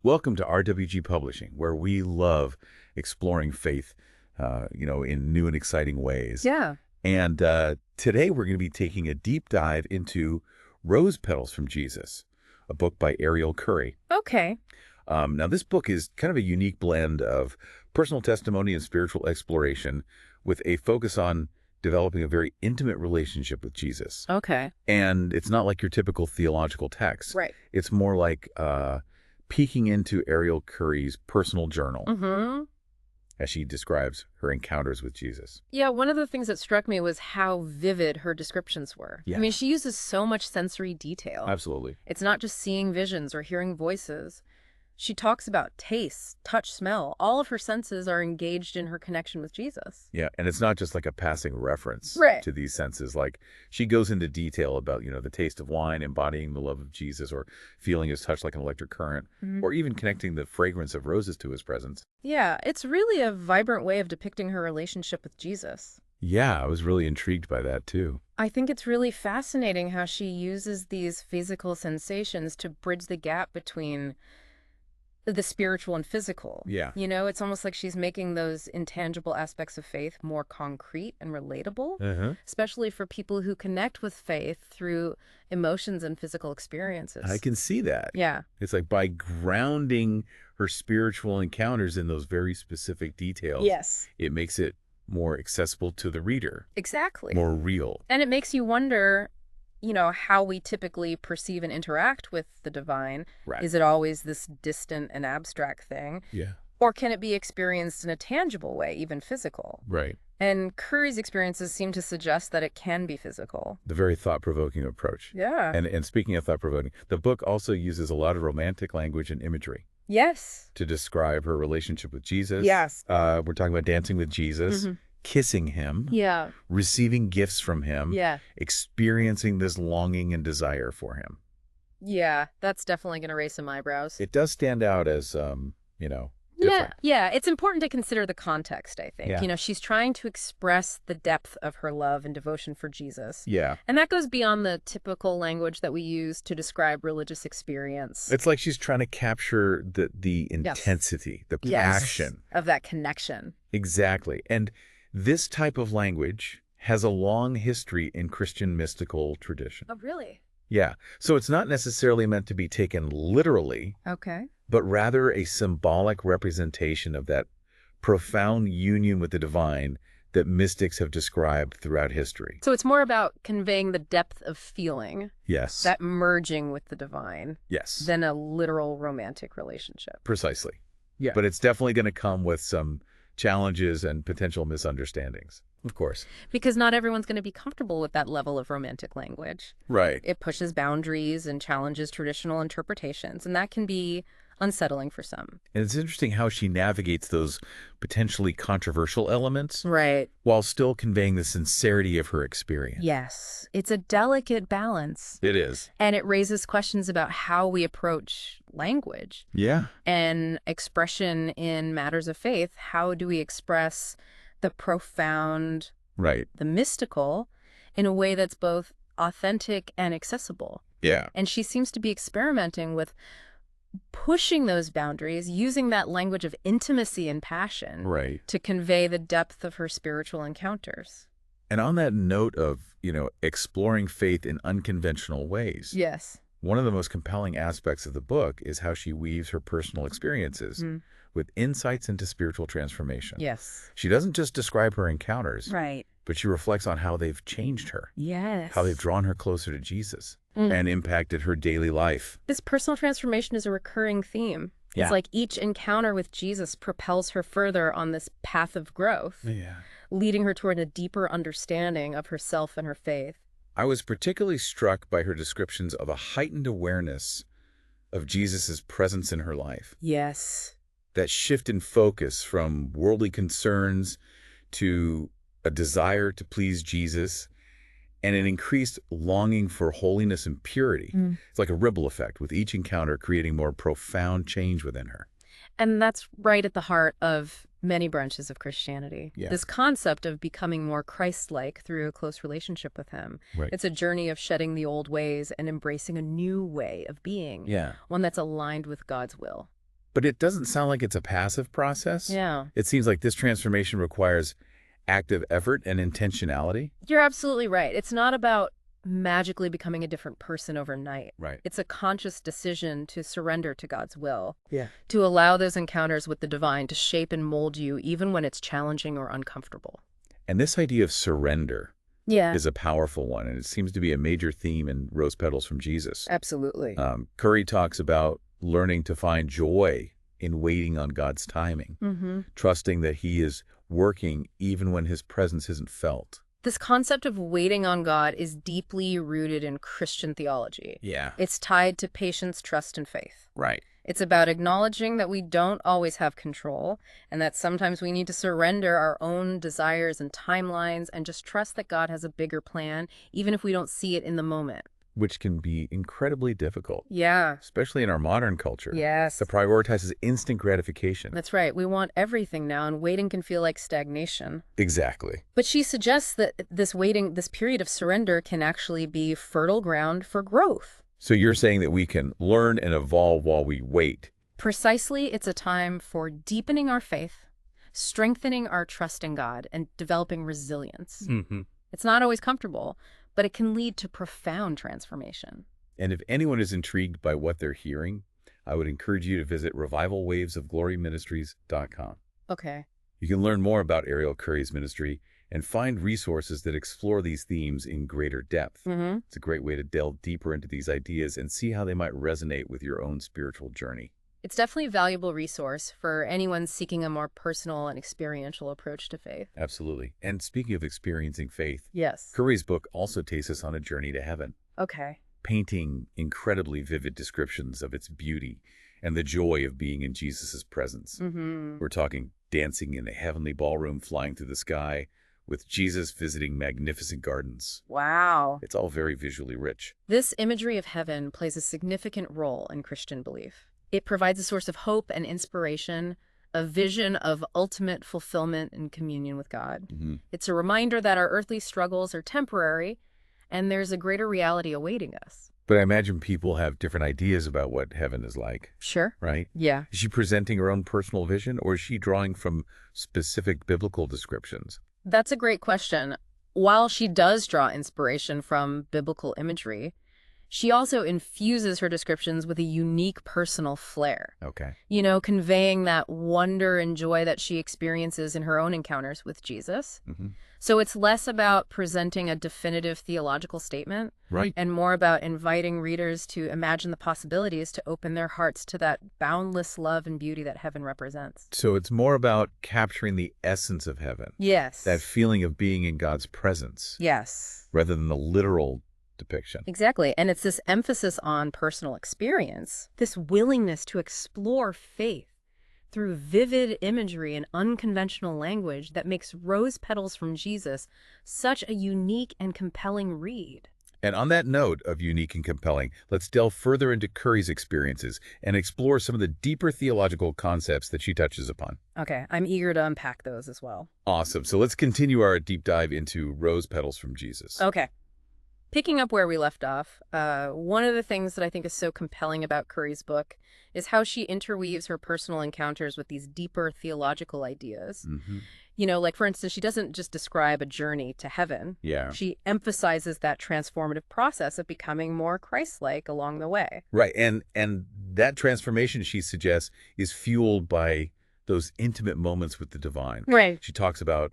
Welcome to RWG Publishing, where we love exploring faith, in new and exciting ways. Yeah. And today we're going to be taking a deep dive into Rose Petals from Jesus, a book by Ariel Curry. Okay. Now, this book is kind of a unique blend of personal testimony and spiritual exploration with a focus on developing a very intimate relationship with Jesus. Okay. And it's not like your typical theological text. Right. It's more like peeking into Ariel Curry's personal journal Mm-hmm. as she describes her encounters with Jesus. Yeah, one of the things that struck me was how vivid her descriptions were. Yeah. I mean, she uses so much sensory detail. Absolutely. It's not just seeing visions or hearing voices. She talks about taste, touch, smell. All of her senses are engaged in her connection with Jesus. Yeah, and it's not just like a passing reference Right. to these senses. Like, she goes into detail about, the taste of wine, embodying the love of Jesus, or feeling his touch like an electric current, or even connecting the fragrance of roses to his presence. Yeah, it's really a vibrant way of depicting her relationship with Jesus. Yeah, I was really intrigued by that, too. I think it's really fascinating how she uses these physical sensations to bridge the gap between the spiritual and physical. Yeah. It's almost like she's making those intangible aspects of faith more concrete and relatable, Uh-huh. especially for people who connect with faith through emotions and physical experiences. I can see that. Yeah. It's like by grounding her spiritual encounters in those very specific details, Yes. it makes it more accessible to the reader, Exactly. more real. And it makes you wonder, how we typically perceive and interact with the divine. Right. Is it always this distant and abstract thing? Yeah. Or can it be experienced in a tangible way, even physical? Right. And Curry's experiences seem to suggest that it can be physical. The very thought-provoking approach. Yeah. And speaking of thought-provoking, the book also uses a lot of romantic language and imagery Yes. to describe her relationship with Jesus. Yes. We're talking about dancing with Jesus, Mhm. kissing him, Yeah. receiving gifts from him, Yeah. experiencing this longing and desire for him. Yeah. That's definitely going to raise some eyebrows. It does stand out as, Yeah. different. Yeah. It's important to consider the context, I think. Yeah. She's trying to express the depth of her love and devotion for Jesus. Yeah. And that goes beyond the typical language that we use to describe religious experience. It's like she's trying to capture the Yes. intensity, the Yes. passion. Of that connection. Exactly. And this type of language has a long history in Christian mystical tradition. Oh, really? Yeah. So it's not necessarily meant to be taken literally, Okay. but rather a symbolic representation of that profound union with the divine that mystics have described throughout history. So it's more about conveying the depth of feeling, Yes. that merging with the divine, Yes. than a literal romantic relationship. Precisely. Yeah. But it's definitely going to come with some challenges and potential misunderstandings, of course. Because not everyone's going to be comfortable with that level of romantic language. Right. It pushes boundaries and challenges traditional interpretations, and that can be unsettling for some. And it's interesting how she navigates those potentially controversial elements Right. while still conveying the sincerity of her experience. Yes. It's a delicate balance. It is. And it raises questions about how we approach language Yeah. and expression in matters of faith. How do we express the profound, Right. the mystical, in a way that's both authentic and accessible? Yeah. And she seems to be experimenting with pushing those boundaries, using that language of intimacy and passion Right. to convey the depth of her spiritual encounters. And on that note of, exploring faith in unconventional ways, Yes. one of the most compelling aspects of the book is how she weaves her personal experiences with insights into spiritual transformation. Yes. She doesn't just describe her encounters, Right. but she reflects on how they've changed her, Yes. how they've drawn her closer to Jesus and impacted her daily life. This personal transformation is a recurring theme. Yeah. It's like each encounter with Jesus propels her further on this path of growth, Yeah. leading her toward a deeper understanding of herself and her faith. I was particularly struck by her descriptions of a heightened awareness of Jesus's presence in her life. Yes. That shift in focus from worldly concerns to a desire to please Jesus and an increased longing for holiness and purity. It's like a ripple effect, with each encounter creating more profound change within her. And that's right at the heart of many branches of Christianity. Yeah. This concept of becoming more Christ-like through a close relationship with him. Right. It's a journey of shedding the old ways and embracing a new way of being, Yeah. one that's aligned with God's will. But it doesn't sound like it's a passive process. Yeah. It seems like this transformation requires active effort and intentionality. You're absolutely right. It's not about magically becoming a different person overnight. Right. It's a conscious decision to surrender to God's will, Yeah. to allow those encounters with the divine to shape and mold you even when it's challenging or uncomfortable. And this idea of surrender Yeah, is a powerful one, and it seems to be a major theme in Rose Petals from Jesus. absolutely. Curry talks about learning to find joy in waiting on God's timing, trusting that he is working even when his presence isn't felt. This concept of waiting on God is deeply rooted in Christian theology. Yeah. It's tied to patience, trust, and faith. Right. It's about acknowledging that we don't always have control and that sometimes we need to surrender our own desires and timelines and just trust that God has a bigger plan, even if we don't see it in the moment. Which can be incredibly difficult, Yeah. especially in our modern culture. Yes. That prioritizes instant gratification. That's right. We want everything now, and waiting can feel like stagnation. Exactly. But she suggests that this period of surrender can actually be fertile ground for growth. So you're saying that we can learn and evolve while we wait. Precisely, it's a time for deepening our faith, strengthening our trust in God, and developing resilience. It's not always comfortable, but it can lead to profound transformation. And if anyone is intrigued by what they're hearing, I would encourage you to visit revivalwavesofgloryministries.com. Okay. You can learn more about Ariel Curry's ministry and find resources that explore these themes in greater depth. It's a great way to delve deeper into these ideas and see how they might resonate with your own spiritual journey. It's definitely a valuable resource for anyone seeking a more personal and experiential approach to faith. Absolutely. And speaking of experiencing faith, Yes. Curry's book also takes us on a journey to heaven, Okay. painting incredibly vivid descriptions of its beauty and the joy of being in Jesus' presence. We're talking dancing in a heavenly ballroom flying through the sky, with Jesus visiting magnificent gardens. Wow. It's all very visually rich. This imagery of heaven plays a significant role in Christian belief. It provides a source of hope and inspiration, a vision of ultimate fulfillment and communion with God. It's a reminder that our earthly struggles are temporary, and there's a greater reality awaiting us. But I imagine people have different ideas about what heaven is like, Sure. right? Yeah. Is she presenting her own personal vision, or is she drawing from specific biblical descriptions? That's a great question. While she does draw inspiration from biblical imagery, she also infuses her descriptions with a unique personal flair. Okay. Conveying that wonder and joy that she experiences in her own encounters with Jesus. So it's less about presenting a definitive theological statement, Right. and more about inviting readers to imagine the possibilities to open their hearts to that boundless love and beauty that heaven represents. So it's more about capturing the essence of heaven, Yes. that feeling of being in God's presence, Yes. rather than the literal depiction. Exactly. And it's this emphasis on personal experience, this willingness to explore faith through vivid imagery and unconventional language that makes Rose Petals from Jesus such a unique and compelling read. And on that note of unique and compelling, let's delve further into Curry's experiences and explore some of the deeper theological concepts that she touches upon. Okay, I'm eager to unpack those as well. Awesome. So let's continue our deep dive into Rose Petals from Jesus. Okay. Picking up where we left off, one of the things that I think is so compelling about Curry's book is how she interweaves her personal encounters with these deeper theological ideas. Like, for instance, she doesn't just describe a journey to heaven. Yeah. She emphasizes that transformative process of becoming more Christ-like along the way. Right. And that transformation, she suggests, is fueled by those intimate moments with the divine. Right. She talks about,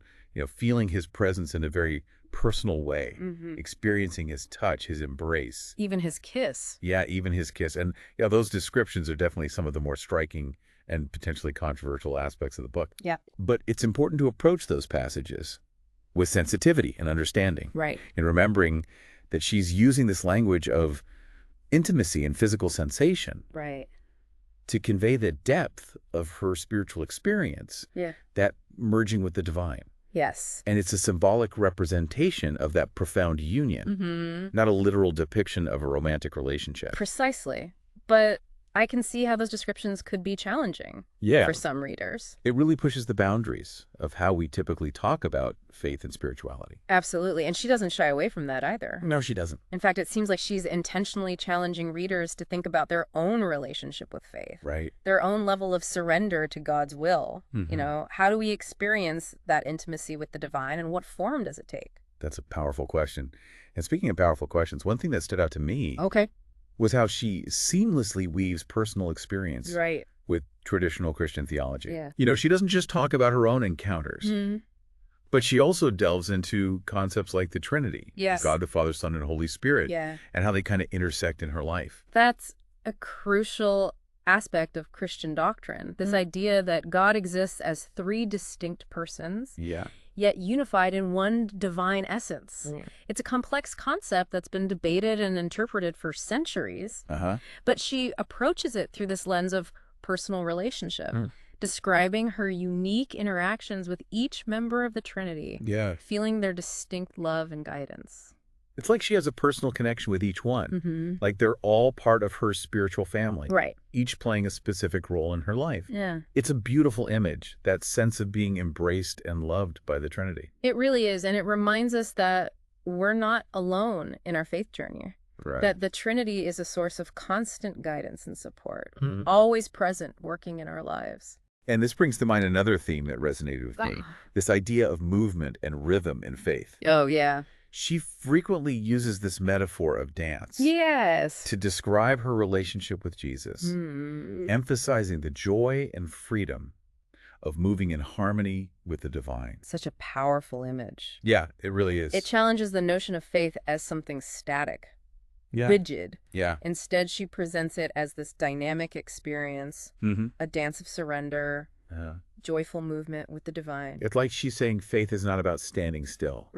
feeling his presence in a very personal way, experiencing his touch, his embrace. Even his kiss. Yeah, even his kiss. And those descriptions are definitely some of the more striking and potentially controversial aspects of the book. Yeah. But it's important to approach those passages with sensitivity and understanding. Right. And remembering that she's using this language of intimacy and physical sensation. Right. To convey the depth of her spiritual experience. Yeah. That merging with the divine. Yes. And it's a symbolic representation of that profound union, not a literal depiction of a romantic relationship. Precisely. But I can see how those descriptions could be challenging for some readers. It really pushes the boundaries of how we typically talk about faith and spirituality. Absolutely. And she doesn't shy away from that either. No, she doesn't. In fact, it seems like she's intentionally challenging readers to think about their own relationship with faith. Right. Their own level of surrender to God's will. You know, how do we experience that intimacy with the divine, and what form does it take? That's a powerful question. And speaking of powerful questions, one thing that stood out to me was how she seamlessly weaves personal experience with traditional Christian theology. Yeah. You know, she doesn't just talk about her own encounters, but she also delves into concepts like the Trinity, God the Father, Son, and Holy Spirit, and how they kind of intersect in her life. That's a crucial aspect of Christian doctrine, this idea that God exists as three distinct persons, yet unified in one divine essence. It's a complex concept that's been debated and interpreted for centuries, but she approaches it through this lens of personal relationship, describing her unique interactions with each member of the Trinity, feeling their distinct love and guidance. It's like she has a personal connection with each one. Like they're all part of her spiritual family. Each playing a specific role in her life. It's a beautiful image, that sense of being embraced and loved by the Trinity. It really is. And it reminds us that we're not alone in our faith journey. That the Trinity is a source of constant guidance and support, always present, working in our lives. And this brings to mind another theme that resonated with me, this idea of movement and rhythm in faith. Oh, yeah. She frequently uses this metaphor of dance to describe her relationship with Jesus, emphasizing the joy and freedom of moving in harmony with the divine. Such a powerful image. Yeah, it really is. It challenges the notion of faith as something static, rigid. Instead, she presents it as this dynamic experience, a dance of surrender, joyful movement with the divine. It's like she's saying faith is not about standing still.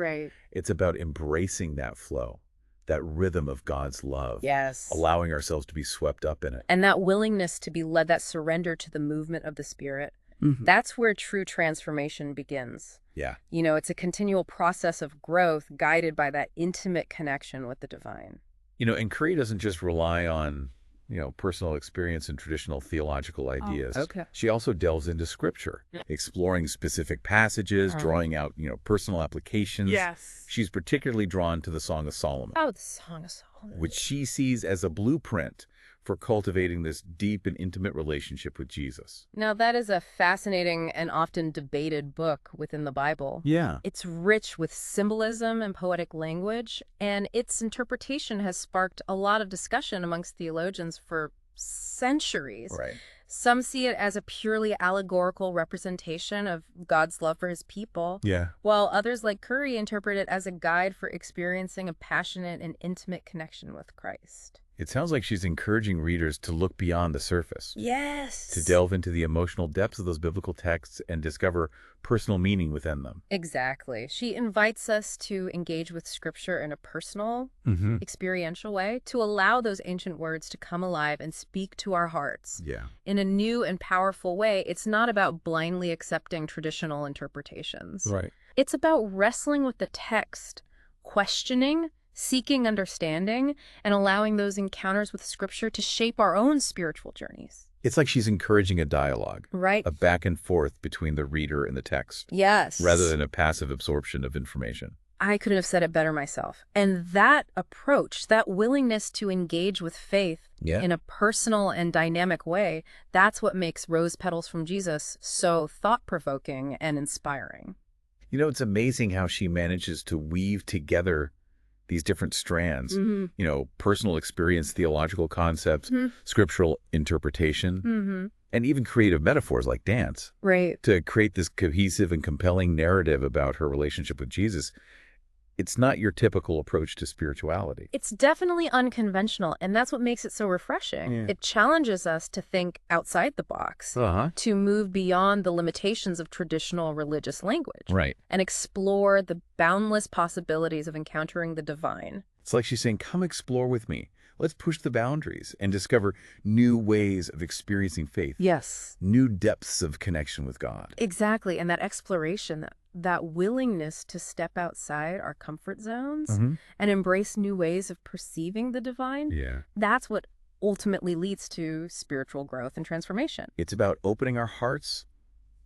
It's about embracing that flow, that rhythm of God's love. Allowing ourselves to be swept up in it. And that willingness to be led, that surrender to the movement of the Spirit, that's where true transformation begins. You know, it's a continual process of growth guided by that intimate connection with the divine. You know, and Curry doesn't just rely on, you know, personal experience and traditional theological ideas. She also delves into scripture, exploring specific passages, drawing out, you know, personal applications. She's particularly drawn to the Song of Solomon. Oh, the Song of Solomon. Which she sees as a blueprint for cultivating this deep and intimate relationship with Jesus. Now, that is a fascinating and often debated book within the Bible. It's rich with symbolism and poetic language, and its interpretation has sparked a lot of discussion amongst theologians for centuries. Some see it as a purely allegorical representation of God's love for his people, while others, like Curry, interpret it as a guide for experiencing a passionate and intimate connection with Christ. It sounds like she's encouraging readers to look beyond the surface. To delve into the emotional depths of those biblical texts and discover personal meaning within them. Exactly. She invites us to engage with Scripture in a personal, experiential way, to allow those ancient words to come alive and speak to our hearts. In a new and powerful way. It's not about blindly accepting traditional interpretations. It's about wrestling with the text, questioning, seeking understanding, and allowing those encounters with Scripture to shape our own spiritual journeys. It's like she's encouraging a dialogue, a back and forth between the reader and the text, rather than a passive absorption of information. I couldn't have said it better myself. And that approach, that willingness to engage with faith in a personal and dynamic way, that's what makes Rose Petals from Jesus so thought-provoking and inspiring. You know, it's amazing how she manages to weave together these different strands, you know, personal experience, theological concepts, scriptural interpretation, and even creative metaphors like dance. To create this cohesive and compelling narrative about her relationship with Jesus. It's not your typical approach to spirituality. It's definitely unconventional, and that's what makes it so refreshing. It challenges us to think outside the box, to move beyond the limitations of traditional religious language, and explore the boundless possibilities of encountering the divine. It's like she's saying, come explore with me. Let's push the boundaries and discover new ways of experiencing faith. New depths of connection with God. Exactly, and that exploration, that willingness to step outside our comfort zones and embrace new ways of perceiving the divine, that's what ultimately leads to spiritual growth and transformation. It's about opening our hearts,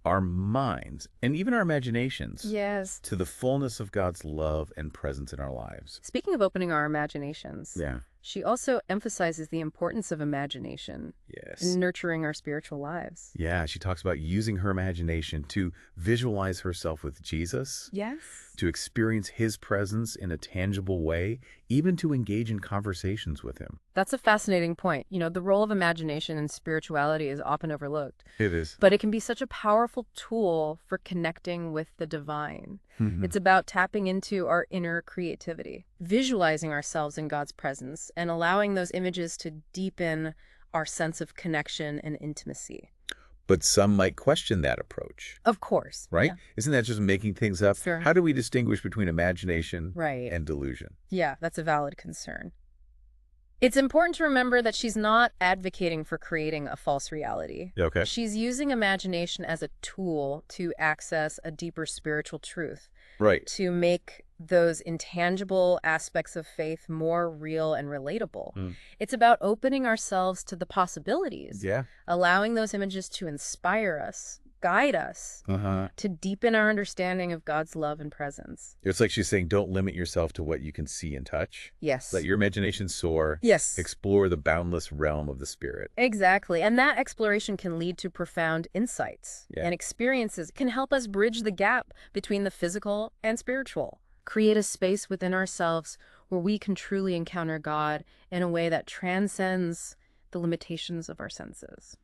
our minds, and even our imaginations Yes. to the fullness of God's love and presence in our lives. Speaking of opening our imaginations, Yeah. she also emphasizes the importance of imagination Yes. in nurturing our spiritual lives. Yeah, she talks about using her imagination to visualize herself with Jesus, Yes. to experience his presence in a tangible way, even to engage in conversations with him. That's a fascinating point. The role of imagination in spirituality is often overlooked, It is. but it can be such a powerful tool for connecting with the divine. Mhm. It's about tapping into our inner creativity, visualizing ourselves in God's presence, and allowing those images to deepen our sense of connection and intimacy. But some might question that approach, Of course. right? Yeah. Isn't that just making things up? Sure. How do we distinguish between imagination Right. and delusion? Yeah, that's a valid concern. It's important to remember that she's not advocating for creating a false reality. Okay. She's using imagination as a tool to access a deeper spiritual truth, Right. to make those intangible aspects of faith more real and relatable. Mm. It's about opening ourselves to the possibilities, Yeah. allowing those images to inspire us, guide us, Uh-huh. to deepen our understanding of God's love and presence. It's like she's saying, don't limit yourself to what you can see and touch. Yes. Let your imagination soar. Yes. Explore the boundless realm of the spirit. Exactly. And that exploration can lead to profound insights and experiences. It can help us bridge the gap between the physical and spiritual. Create a space within ourselves where we can truly encounter God in a way that transcends the limitations of our senses.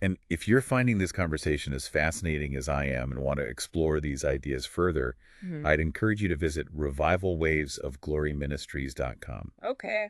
And if you're finding this conversation as fascinating as I am and want to explore these ideas further, I'd encourage you to visit revivalwavesofgloryministries.com. Okay.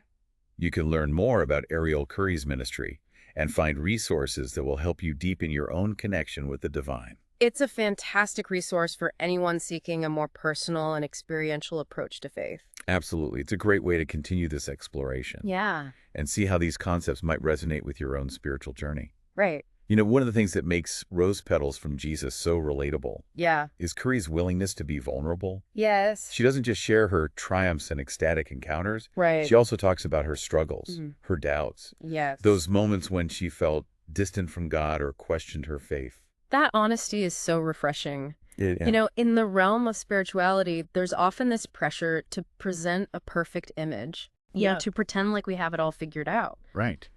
You can learn more about Ariel Curry's ministry and find resources that will help you deepen your own connection with the divine. It's a fantastic resource for anyone seeking a more personal and experiential approach to faith. Absolutely. It's a great way to continue this exploration. Yeah. And see how these concepts might resonate with your own spiritual journey. Right. One of the things that makes Rose Petals from Jesus so relatable Yeah. is Curry's willingness to be vulnerable. Yes. She doesn't just share her triumphs and ecstatic encounters. Right. She also talks about her struggles, her doubts, Yes. those moments when she felt distant from God or questioned her faith. That honesty is so refreshing. Yeah. In the realm of spirituality, there's often this pressure to present a perfect image, to pretend like we have it all figured out. Right.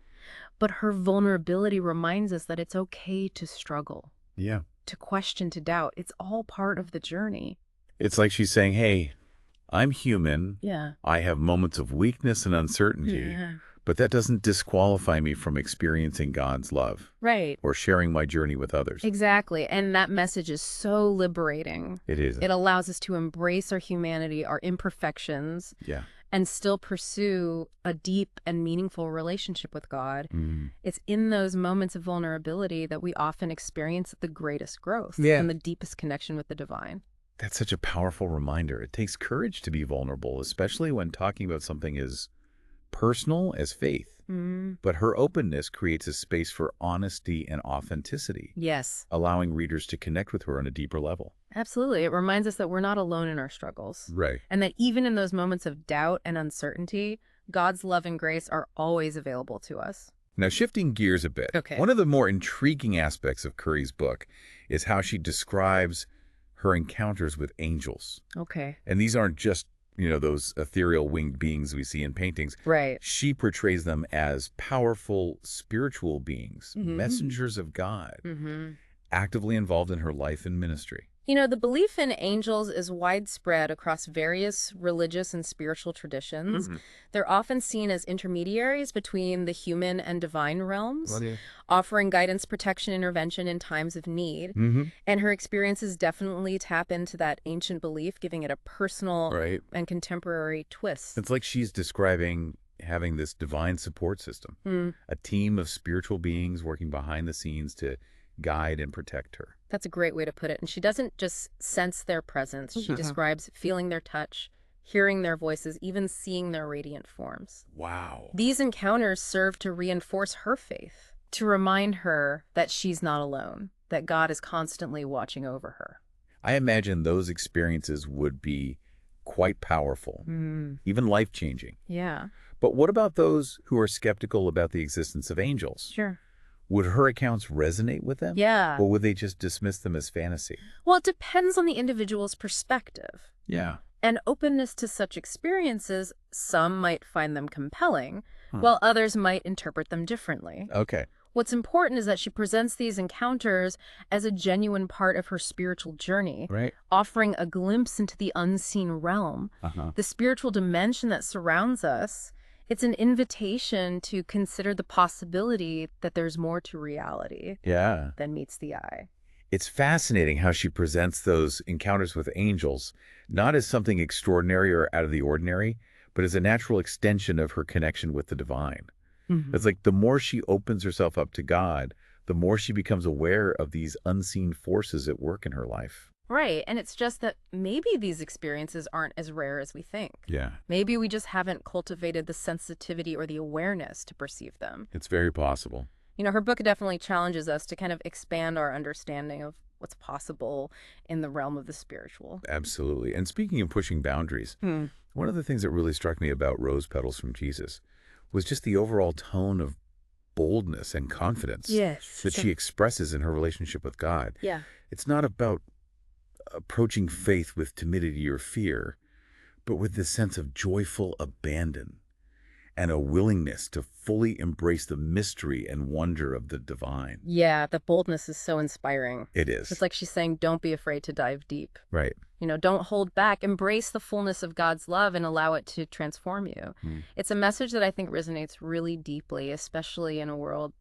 But her vulnerability reminds us that it's okay to struggle, Yeah. to question, to doubt. It's all part of the journey. It's like she's saying, hey, I'm human. Yeah. I have moments of weakness and uncertainty, but that doesn't disqualify me from experiencing God's love. Right. Or sharing my journey with others. Exactly. And that message is so liberating. It is. It allows us to embrace our humanity, our imperfections, Yeah. and still pursue a deep and meaningful relationship with God. It's in those moments of vulnerability that we often experience the greatest growth and the deepest connection with the divine. That's such a powerful reminder. It takes courage to be vulnerable, especially when talking about something as personal as faith. But her openness creates a space for honesty and authenticity. Yes. Allowing readers to connect with her on a deeper level. Absolutely. It reminds us that we're not alone in our struggles. Right. And that even in those moments of doubt and uncertainty, God's love and grace are always available to us. Now, shifting gears a bit, Okay. one of the more intriguing aspects of Curry's book is how she describes her encounters with angels. Okay. And these aren't just, those ethereal winged beings we see in paintings. Right. She portrays them as powerful spiritual beings, messengers of God, actively involved in her life and ministry. The belief in angels is widespread across various religious and spiritual traditions. They're often seen as intermediaries between the human and divine realms, offering guidance, protection, intervention in times of need. And her experiences definitely tap into that ancient belief, giving it a personal and contemporary twist. It's like she's describing having this divine support system, a team of spiritual beings working behind the scenes to guide and protect her. That's a great way to put it. And she doesn't just sense their presence. She describes feeling their touch, hearing their voices, even seeing their radiant forms. Wow. These encounters serve to reinforce her faith, to remind her that she's not alone, that God is constantly watching over her. I imagine those experiences would be quite powerful, even life-changing. Yeah. But what about those who are skeptical about the existence of angels? Sure. Would her accounts resonate with them? Yeah. Or would they just dismiss them as fantasy? Well, it depends on the individual's perspective. Yeah. And openness to such experiences, some might find them compelling, while others might interpret them differently. Okay. What's important is that she presents these encounters as a genuine part of her spiritual journey, Right. offering a glimpse into the unseen realm, the spiritual dimension that surrounds us. It's an invitation to consider the possibility that there's more to reality Yeah. than meets the eye. It's fascinating how she presents those encounters with angels, not as something extraordinary or out of the ordinary, but as a natural extension of her connection with the divine. It's like the more she opens herself up to God, the more she becomes aware of these unseen forces at work in her life. Right, and it's just that maybe these experiences aren't as rare as we think. Yeah. Maybe we just haven't cultivated the sensitivity or the awareness to perceive them. It's very possible. You know, her book definitely challenges us to kind of expand our understanding of what's possible in the realm of the spiritual. Absolutely. And speaking of pushing boundaries, one of the things that really struck me about Rose Petals from Jesus was just the overall tone of boldness and confidence that she expresses in her relationship with God. Yeah. It's not about approaching faith with timidity or fear, but with this sense of joyful abandon and a willingness to fully embrace the mystery and wonder of the divine. Yeah, the boldness is so inspiring. It is. It's like she's saying, don't be afraid to dive deep. Right. You know, don't hold back. Embrace the fullness of God's love and allow it to transform you. It's a message that I think resonates really deeply, especially in a world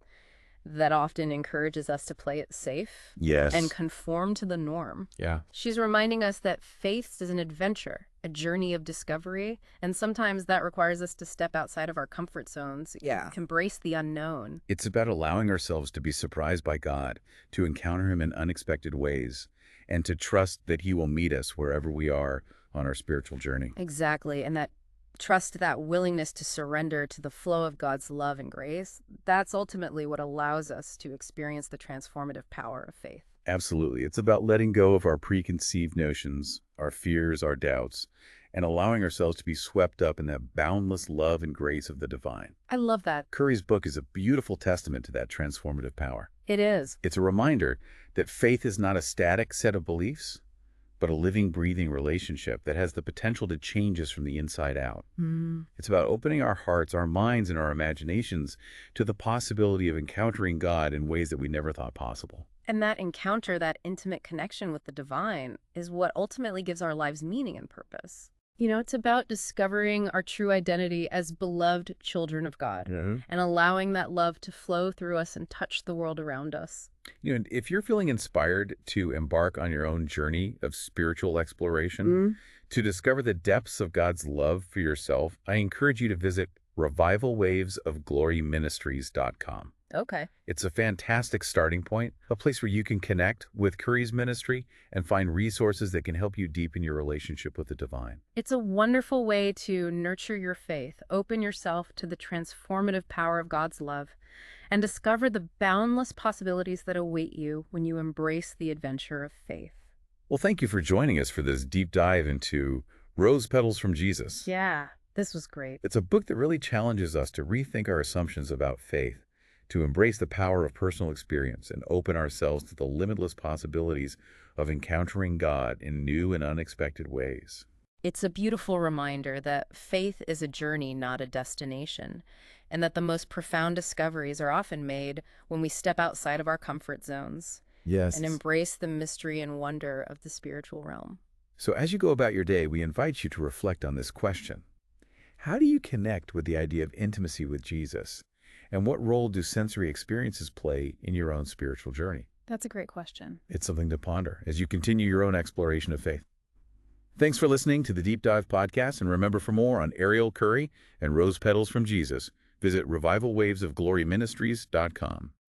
that often encourages us to play it safe Yes. and conform to the norm. Yeah. She's reminding us that faith is an adventure, a journey of discovery, and sometimes that requires us to step outside of our comfort zones, embrace the unknown. It's about allowing ourselves to be surprised by God, to encounter him in unexpected ways, and to trust that he will meet us wherever we are on our spiritual journey. Exactly, and that trust, that willingness to surrender to the flow of God's love and grace, that's ultimately what allows us to experience the transformative power of faith. Absolutely. It's about letting go of our preconceived notions, our fears, our doubts, and allowing ourselves to be swept up in that boundless love and grace of the divine. I love that. Curry's book is a beautiful testament to that transformative power. It is. It's a reminder that faith is not a static set of beliefs, but a living, breathing relationship that has the potential to change us from the inside out. It's about opening our hearts, our minds, and our imaginations to the possibility of encountering God in ways that we never thought possible. And that encounter, that intimate connection with the divine, is what ultimately gives our lives meaning and purpose. You know, it's about discovering our true identity as beloved children of God and allowing that love to flow through us and touch the world around us. You know, if you're feeling inspired to embark on your own journey of spiritual exploration, to discover the depths of God's love for yourself, I encourage you to visit revivalwavesofgloryministries.com. Okay. It's a fantastic starting point, a place where you can connect with Curry's ministry and find resources that can help you deepen your relationship with the divine. It's a wonderful way to nurture your faith, open yourself to the transformative power of God's love, and discover the boundless possibilities that await you when you embrace the adventure of faith. Well, thank you for joining us for this deep dive into Rose Petals from Jesus. Yeah, this was great. It's a book that really challenges us to rethink our assumptions about faith, to embrace the power of personal experience and open ourselves to the limitless possibilities of encountering God in new and unexpected ways. It's a beautiful reminder that faith is a journey, not a destination, and that the most profound discoveries are often made when we step outside of our comfort zones and embrace the mystery and wonder of the spiritual realm. So as you go about your day, we invite you to reflect on this question. How do you connect with the idea of intimacy with Jesus? And what role do sensory experiences play in your own spiritual journey? That's a great question. It's something to ponder as you continue your own exploration of faith. Thanks for listening to the Deep Dive Podcast, and remember, for more on Ariel, Curry and Rose Petals from Jesus, visit revivalwavesofgloryministries.com.